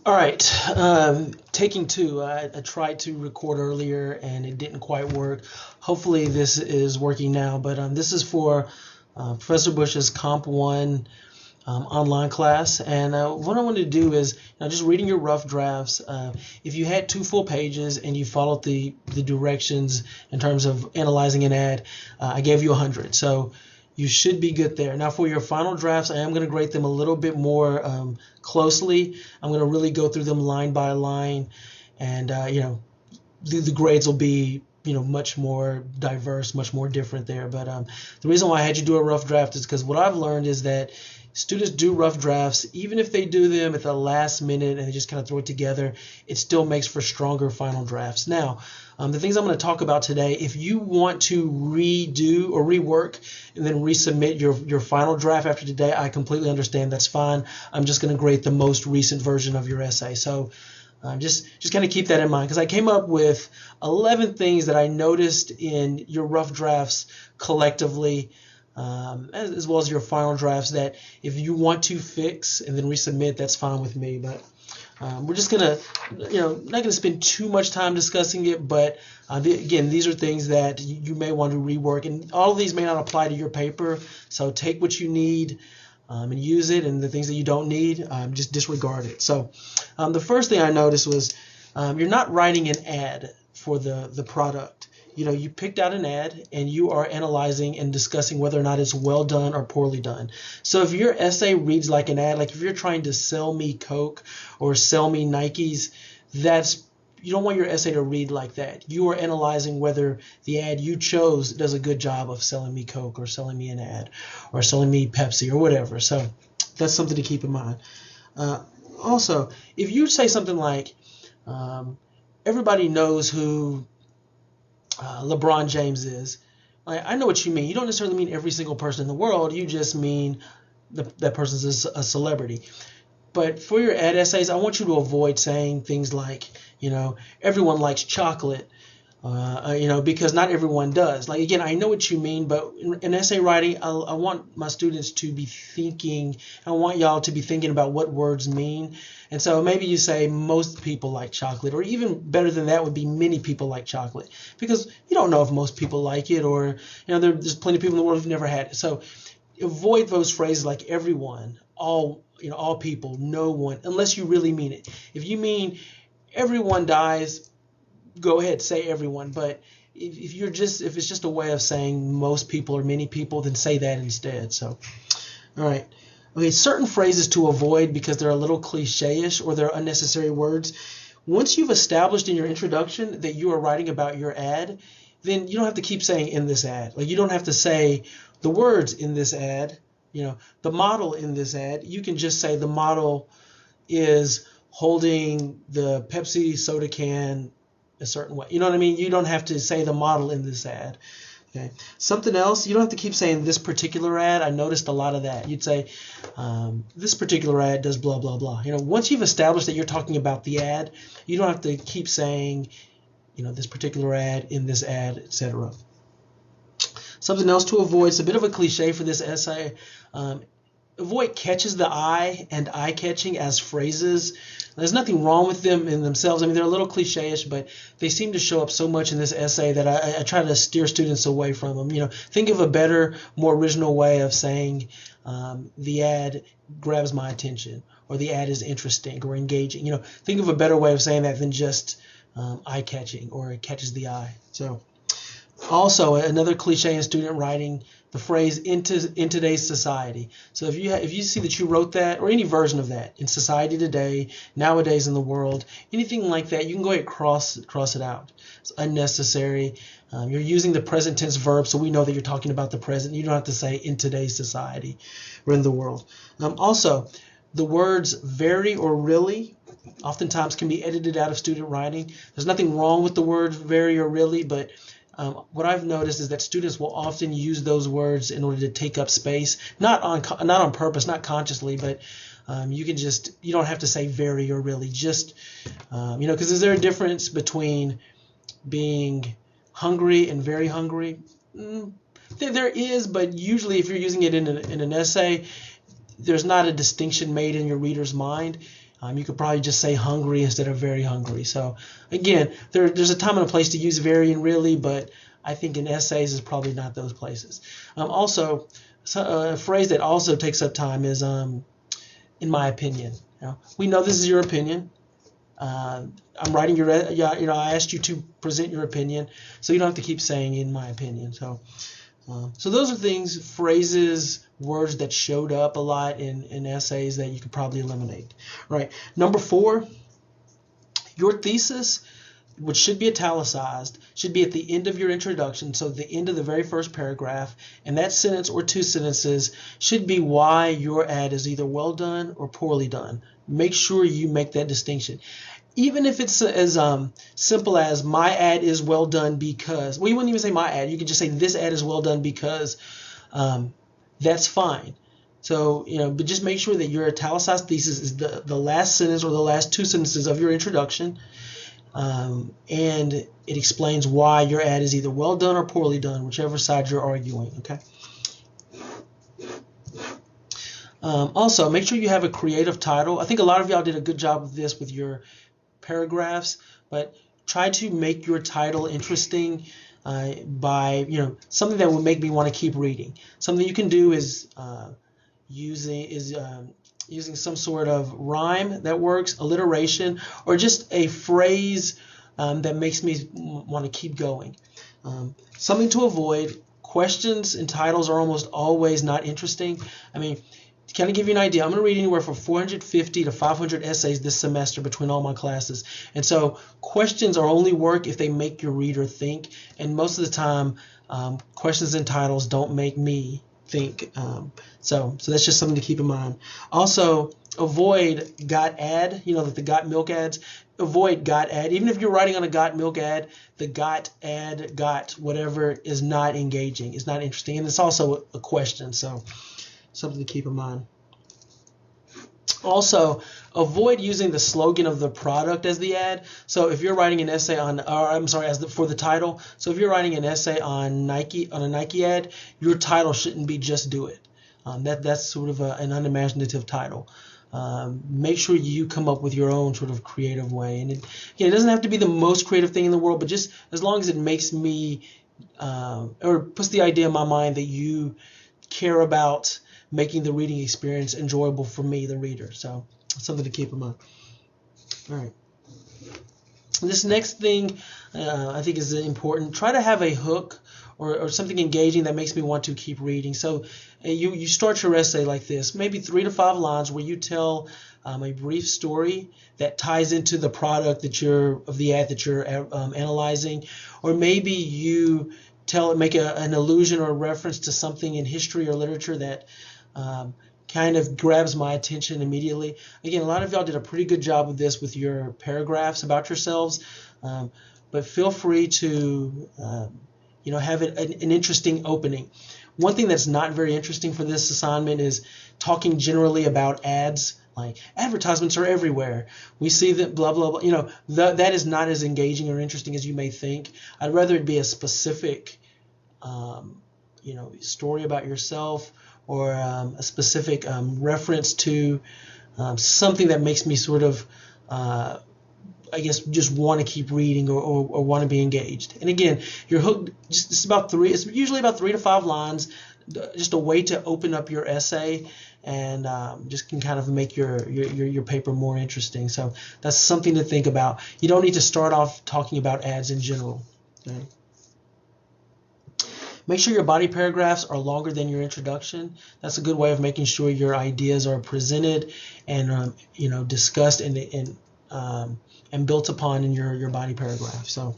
All right, taking two. I tried to record earlier and it didn't quite work. Hopefully, this is working now. But this is for Professor Bush's Comp 1 online class. And what I want to do is just reading your rough drafts. If you had two full pages and you followed the directions in terms of analyzing an ad, I gave you 100. So you should be good there. Now for your final drafts, I am going to grade them a little bit more closely. I'm going to really go through them line by line, and the grades will be much more diverse, much more different there. But the reason why I had you do a rough draft is because what I've learned is that students do rough drafts, even if they do them at the last minute and they just kind of throw it together, it still makes for stronger final drafts. Now, the things I'm going to talk about today, if you want to redo or rework and then resubmit your final draft after today, I completely understand. That's fine. I'm just going to grade the most recent version of your essay. So just kind of keep that in mind, because I came up with 11 things that I noticed in your rough drafts collectively, as well as your final drafts, that if you want to fix and then resubmit, that's fine with me. But we're just gonna, not gonna spend too much time discussing it. But again, these are things that you may want to rework, and all of these may not apply to your paper. So take what you need and use it, and the things that you don't need, just disregard it. So the first thing I noticed was you're not writing an ad for the product. You picked out an ad and you are analyzing and discussing whether or not it's well done or poorly done. So if your essay reads like an ad, like if you're trying to sell me Coke or sell me Nikes, you don't want your essay to read like that. You are analyzing whether the ad you chose does a good job of selling me Coke or selling me an ad or selling me Pepsi or whatever. So that's something to keep in mind. Uh, Also, if you say something like, everybody knows who LeBron James is, I know what you mean. You don't necessarily mean every single person in the world. You just mean that person's a celebrity. But for your ad essays, I want you to avoid saying things like, everyone likes chocolate, because not everyone does. Like, again, I know what you mean, but in essay writing, I want my students to be thinking, I want y'all to be thinking about what words mean. And so maybe you say most people like chocolate, or even better than that would be many people like chocolate, because you don't know if most people like it, or, there's plenty of people in the world who've never had it. So avoid those phrases like everyone, all people, no one, unless you really mean it. If you mean everyone dies, go ahead, say everyone. But if it's just a way of saying most people or many people, then say that instead. So, all right. Okay, certain phrases to avoid because they're a little cliche-ish or they're unnecessary words. Once you've established in your introduction that you are writing about your ad, then you don't have to keep saying in this ad. Like, you don't have to say the words in this ad, the model in this ad. You can just say the model is holding the Pepsi soda can a certain way. You know what I mean? You don't have to say the model in this ad. Okay. Something else, you don't have to keep saying this particular ad. I noticed a lot of that. You'd say, this particular ad does blah, blah, blah. Once you've established that you're talking about the ad, you don't have to keep saying, this particular ad in this ad, etc. Something else to avoid, it's a bit of a cliche for this essay. Avoid catches the eye and eye-catching as phrases. There's nothing wrong with them in themselves. I mean, they're a little cliche-ish, but they seem to show up so much in this essay that I try to steer students away from them. Think of a better, more original way of saying the ad grabs my attention, or the ad is interesting or engaging. Think of a better way of saying that than just eye-catching or it catches the eye. So, also, another cliche in student writing, the phrase in today's society. So if you see that you wrote that, or any version of that, in society today, nowadays in the world, anything like that, you can go ahead and cross it out. It's unnecessary. You're using the present tense verb, so we know that you're talking about the present. You don't have to say in today's society or in the world. Also, the words very or really oftentimes can be edited out of student writing. There's nothing wrong with the words very or really, but what I've noticed is that students will often use those words in order to take up space, not on purpose, not consciously, but you don't have to say very or really, just because is there a difference between being hungry and very hungry? There is, but usually if you're using it in an essay, there's not a distinction made in your reader's mind. You could probably just say hungry instead of very hungry. So again, there's a time and a place to use very and really, but I think in essays is probably not those places. Also, a phrase that also takes up time is in my opinion. We know this is your opinion. I'm writing your, I asked you to present your opinion, so you don't have to keep saying in my opinion. So those are things, phrases, words that showed up a lot in essays that you could probably eliminate. Right. Number 4, your thesis, which should be italicized, should be at the end of your introduction, so the end of the very first paragraph, and that sentence or 2 sentences should be why your ad is either well done or poorly done. Make sure you make that distinction. Even if it's as simple as my ad is well done because, well, you wouldn't even say my ad, you could just say this ad is well done because, that's fine. So, but just make sure that your italicized thesis is the last sentence or the last 2 sentences of your introduction, and it explains why your ad is either well done or poorly done, whichever side you're arguing, okay? Also, make sure you have a creative title. I think a lot of y'all did a good job of this with your paragraphs, but try to make your title interesting by something that will make me want to keep reading. Something you can do is using some sort of rhyme that works, alliteration, or just a phrase that makes me want to keep going. Something to avoid: questions and titles are almost always not interesting. I mean, to kind of give you an idea, I'm going to read anywhere from 450 to 500 essays this semester between all my classes. And so questions are only work if they make your reader think. And most of the time, questions and titles don't make me think. So that's just something to keep in mind. Also, avoid got ad, like the got milk ads. Avoid got ad. Even if you're writing on a got milk ad, the got ad, got whatever is not engaging. It's not interesting. And it's also a question. So something to keep in mind. Also, avoid using the slogan of the product as the ad. So if you're writing an essay for the title. So if you're writing an essay on Nike, on a Nike ad, your title shouldn't be "Just Do It." That's sort of an unimaginative title. Make sure you come up with your own sort of creative way. And it doesn't have to be the most creative thing in the world, but just as long as it makes me or puts the idea in my mind that you care about making the reading experience enjoyable for me, the reader. So something to keep in mind. All right. This next thing I think is important. Try to have a hook or something engaging that makes me want to keep reading. So you start your essay like this, maybe 3 to 5 lines where you tell a brief story that ties into the product of the ad that you're analyzing, or maybe you make an allusion or a reference to something in history or literature that kind of grabs my attention immediately. Again, a lot of y'all did a pretty good job of this with your paragraphs about yourselves, but feel free to have an interesting opening. One thing that's not very interesting for this assignment is talking generally about ads. Like, advertisements are everywhere. We see that blah, blah, blah. That is not as engaging or interesting as you may think. I'd rather it be a specific story about yourself, or a specific reference to something that makes me sort of, just want to keep reading or want to be engaged. And again, your hook, it's usually about 3 to 5 lines, just a way to open up your essay and just can kind of make your paper more interesting. So that's something to think about. You don't need to start off talking about ads in general. Okay? Make sure your body paragraphs are longer than your introduction. That's a good way of making sure your ideas are presented and discussed and built upon in your body paragraph. So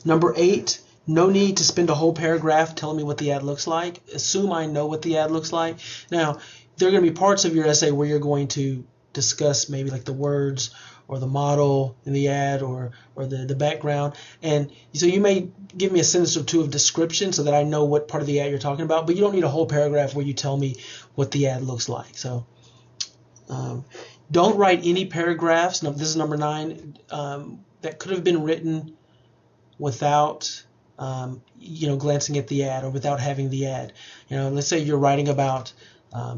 number 8, no need to spend a whole paragraph telling me what the ad looks like. Assume I know what the ad looks like. Now, there are going to be parts of your essay where you're going to discuss maybe like the words or the model in the ad or the background. And so you may give me a sentence or 2 of description so that I know what part of the ad you're talking about, but you don't need a whole paragraph where you tell me what the ad looks like. So don't write any paragraphs. Now, this is number 9, that could have been written without glancing at the ad or without having the ad. Let's say you're writing about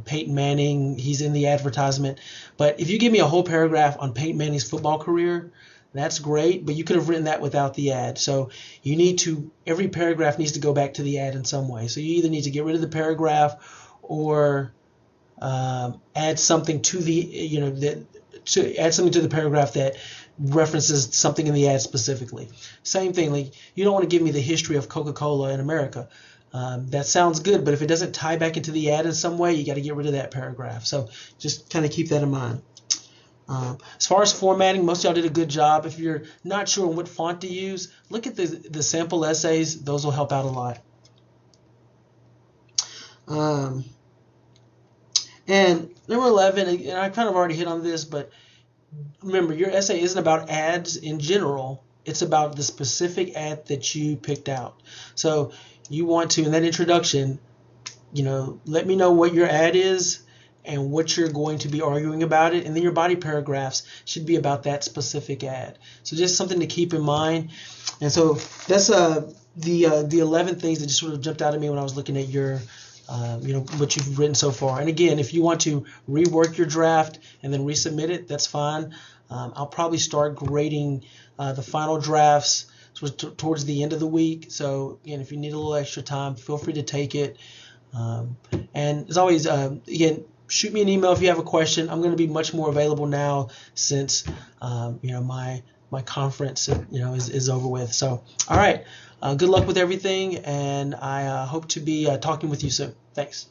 Peyton Manning, he's in the advertisement. But if you give me a whole paragraph on Peyton Manning's football career, that's great, but you could have written that without the ad. So you need to, every paragraph needs to go back to the ad in some way. So you either need to get rid of the paragraph or add something to the, to add something to the paragraph that references something in the ad specifically. Same thing, like you don't want to give me the history of Coca-Cola in America. That sounds good, but if it doesn't tie back into the ad in some way, you got to get rid of that paragraph. So just kind of keep that in mind. As far as formatting, most of y'all did a good job. If you're not sure what font to use, look at the sample essays. Those will help out a lot. And number 11, and I kind of already hit on this, but remember, your essay isn't about ads in general. It's about the specific ad that you picked out. So you want to, in that introduction, let me know what your ad is and what you're going to be arguing about it, and then your body paragraphs should be about that specific ad. So just something to keep in mind. And so that's the 11 things that just sort of jumped out at me when I was looking at your what you've written so far. And again, if you want to rework your draft and then resubmit it, that's fine. I'll probably start grading the final drafts towards the end of the week. So again, if you need a little extra time, feel free to take it. And as always, again, shoot me an email if you have a question. I'm going to be much more available now since my conference is over with. So all right, good luck with everything, and I hope to be talking with you soon. Thanks.